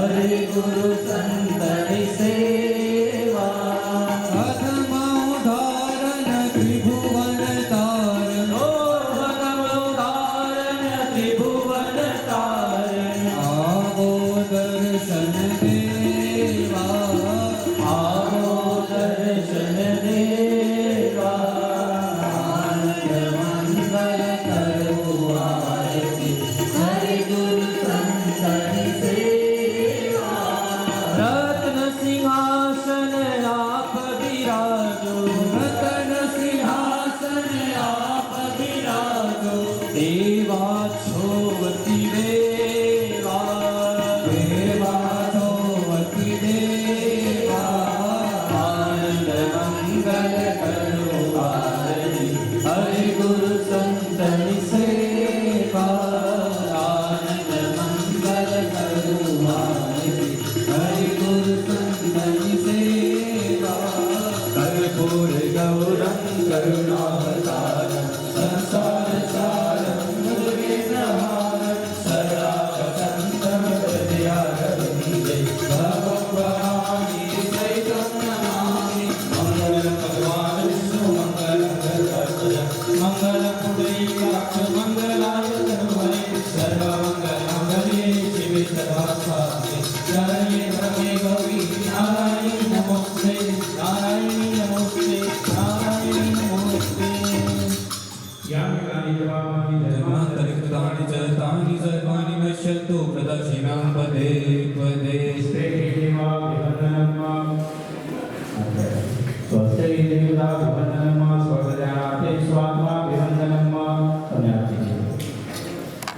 हरि गुरु संतनि सेवा प्रथम उदाहरण त्रिभुवन तारण प्रथम उदाहरण त्रिभुवन तारण आवो दर्शन देवा आवो दर्शन देवा आनंद मंगल करो आरती हरि गुरु संतनि सेवा रत्न सिंहासन आप विराजो रतन सिंहासन आप विराजो देवा छोवती देवा देवा सोवती देवा आनंद मंगल करो आरती हरि गुरु संतनि सेवा आनंद मंगल करो आरती हरि गुरु संतनि सेवा कर्पूर गौरं करुणावतारं संसार सारं मुरलीधरहारं सदा वसन्तं हृदयारविन्दे भवभवानी सहितं नमामि मङ्गलं भगवान् विष्णु मङ्गलं गरुडध्वज मङ्गलं पुण्डरीकाक्ष मङ्गलाय तनूहरे सर्वमङ्गलमाङ्गल्ये शिवे सर्वार्थसाधिके शरण्ये त्र्यम्बके गौरी नारायणी नमोस्तुते नारायणी नमोस्तुते नारायणी नमोस्तुते यामिकानि जपामानि जन्मान्तरिक्तानि च तानि सर्वाणि नश्यन्तु प्रदक्षिणां पदे पदे स्ते देवा विवन्दनं वा स्वस्ति देवता